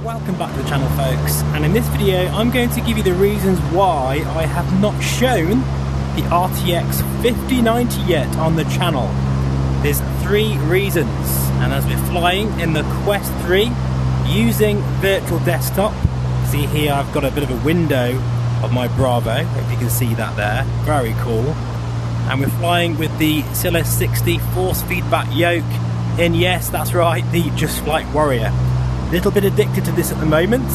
Welcome back to the channel, folks, and in this video I'm going to give you the reasons why I have not shown the RTX 5090 yet on the channel. There's 3 reasons, and as we're flying in the Quest 3 using virtual desktop, see here I've got a bit of a window of my Bravo, hope you can see that there, very cool. And we're flying with the Silla 60 force feedback yoke in, yes, that's right, the Just Flight Warrior. Little bit addicted to this at the moment,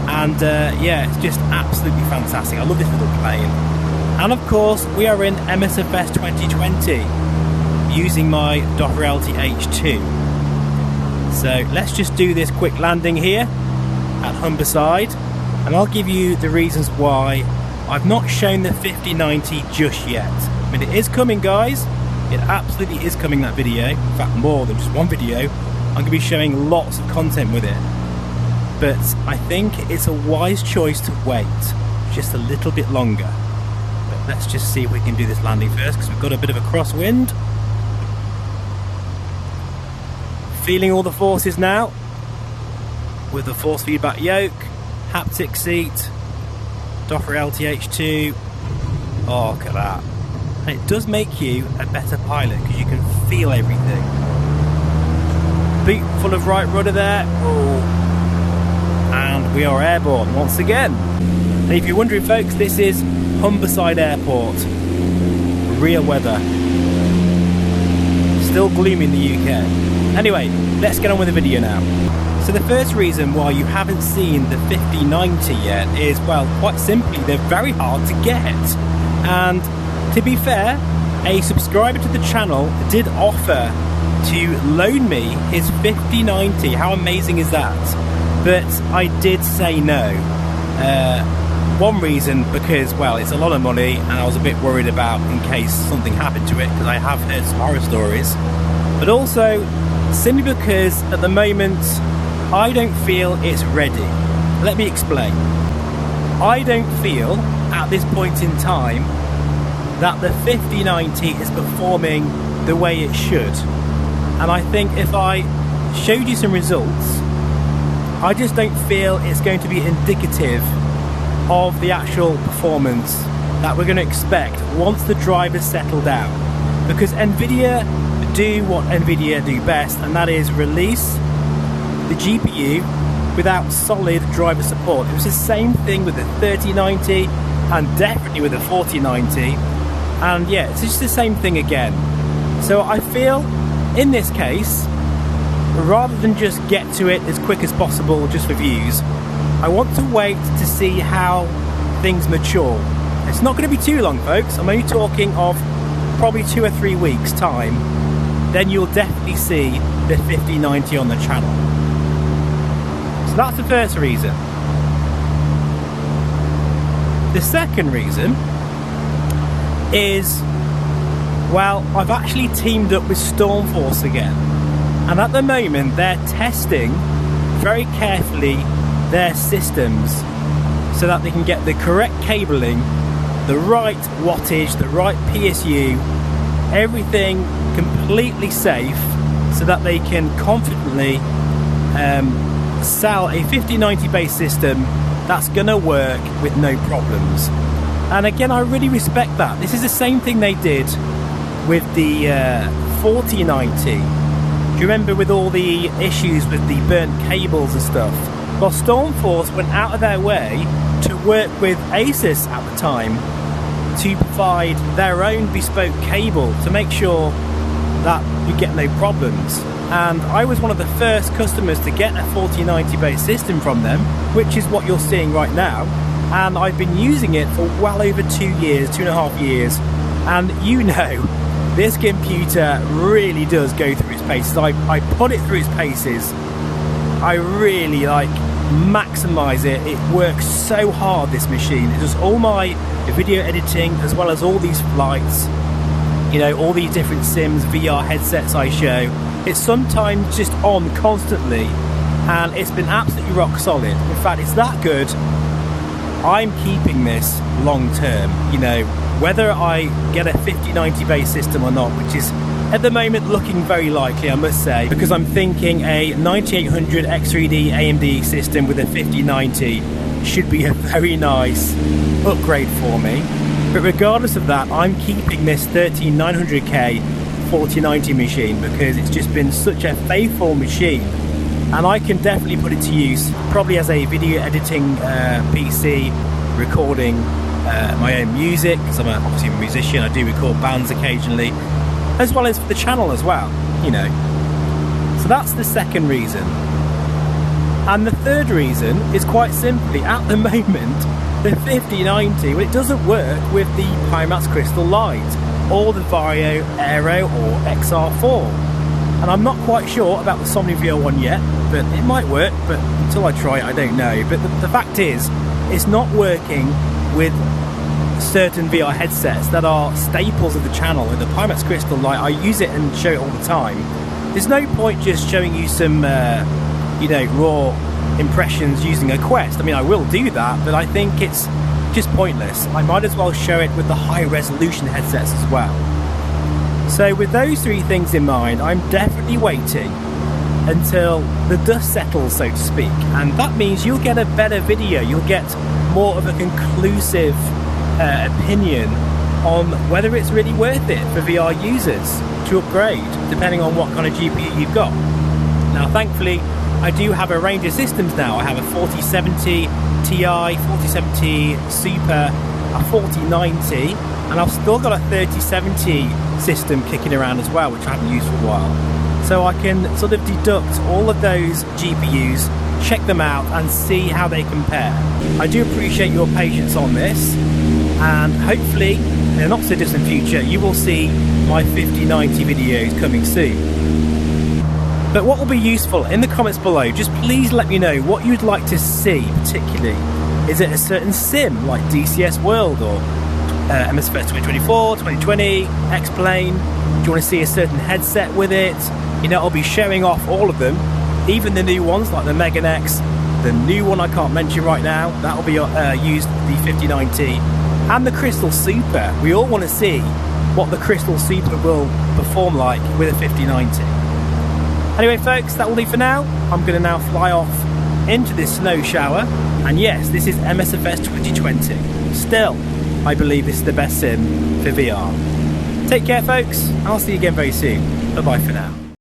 and yeah, it's just absolutely fantastic. I love this little plane. And of course we are in MSFS 2020 using my RTX. So let's just do this quick landing here at Humberside, and I'll give you the reasons why I've not shown the 5090 just yet. I mean, it is coming, guys, it absolutely is coming, that video. In fact, more than just one video. I'm going to be showing lots of content with it, but I think it's a wise choice to wait just a little bit longer. But let's just see if we can do this landing first, because we've got a bit of a crosswind. Feeling all the forces now with the force feedback yoke, haptic seat, RTX. Oh, look at that. And it does make you a better pilot because you can feel everything. Beat full of right rudder there. Oh. And we are airborne once again. And if you're wondering, folks, this is Humberside Airport. Real weather. Still gloomy in the UK. Anyway, let's get on with the video now. So the first reason why you haven't seen the 5090 yet is, well, quite simply, they're very hard to get. And to be fair, a subscriber to the channel did offer to loan me his 5090. How amazing is that? But I did say no. One reason, because, well, it's a lot of money and I was a bit worried about in case something happened to it, because I have heard some horror stories. But also simply because at the moment I don't feel it's ready. Let me explain. I don't feel at this point in time that the 5090 is performing the way it should. And I think if I showed you some results, I just don't feel it's going to be indicative of the actual performance that we're going to expect once the drivers settle down. Because nvidia do what nvidia do best, and that is release the GPU without solid driver support. It was the same thing with the 3090 and definitely with the 4090, and yeah, it's just the same thing again. So I feel in this case, rather than just get to it as quick as possible just for views, I want to wait to see how things mature. It's not going to be too long, folks. I'm only talking of probably 2 or 3 weeks time. Then you'll definitely see the 5090 on the channel. So that's the first reason. The second reason is, well, I've actually teamed up with Stormforce again, and at the moment they're testing very carefully their systems so that they can get the correct cabling, the right wattage, the right PSU, everything completely safe, so that they can confidently sell a 5090 based system that's gonna work with no problems. And again, I really respect that. This is the same thing they did with the 4090. Do you remember with all the issues with the burnt cables and stuff? Well, Stormforce went out of their way to work with Asus at the time to provide their own bespoke cable to make sure that you get no problems. And I was one of the first customers to get a 4090 based system from them, which is what you're seeing right now. And I've been using it for well over 2 years, 2.5 years. And you know, this computer really does go through its paces. I put it through its paces. I really maximize it. It works so hard, this machine. It does all my video editing as well as all these flights, you know, all these different sims, VR headsets I show. It's sometimes just on constantly, and it's been absolutely rock solid. In fact, it's that good, I'm keeping this long term. You know, whether I get a 5090 based system or not, which is At the moment, looking very likely, I must say, because I'm thinking a 9800 X3D AMD system with a 5090 should be a very nice upgrade for me. But regardless of that, I'm keeping this 13900K 4090 machine because it's just been such a faithful machine, and I can definitely put it to use probably as a video editing PC, recording my own music, because I'm obviously a musician. I do record bands occasionally, as well as for the channel as well, you know. So that's the second reason. And the third reason is quite simply, at the moment, the 5090, well, it doesn't work with the Pimax Crystal Light or the Vario Aero or XR4. And I'm not quite sure about the Somnivia one yet, but it might work, but until I try it, I don't know. But the fact is, it's not working with certain VR headsets that are staples of the channel. With the Pimax Crystal Light, I use it and show it all the time. There's no point just showing you some you know, raw impressions using a Quest. I mean, I will do that, but I think it's just pointless. I might as well show it with the high resolution headsets as well. So with those three things in mind, I'm definitely waiting until the dust settles, so to speak, and that means you'll get a better video. You'll get more of a conclusive opinion on whether it's really worth it for VR users to upgrade, depending on what kind of GPU you've got. Now, thankfully, I do have a range of systems now. I have a 4070 Ti, 4070 Super, a 4090, and I've still got a 3070 system kicking around as well, which I haven't used for a while. So I can sort of deduct all of those GPUs, check them out, and see how they compare. I do appreciate your patience on this, and hopefully in the not so distant future you will see my 5090 videos coming soon. But what will be useful in the comments below, just please let me know what you'd like to see particularly. Is it a certain sim like DCS World or MSFS 2024, 2020, X-Plane? Do you want to see a certain headset with it? You know, I'll be showing off all of them, even the new ones like the Megan X, the new one I can't mention right now, that will be used the 5090, and the Crystal Super. We all want to see what the Crystal Super will perform like with a 5090. Anyway folks, that will do for now. I'm going to now fly off into this snow shower, and yes, this is MSFS 2020. Still, I believe this is the best sim for VR. Take care folks, I'll see you again very soon. Bye bye for now.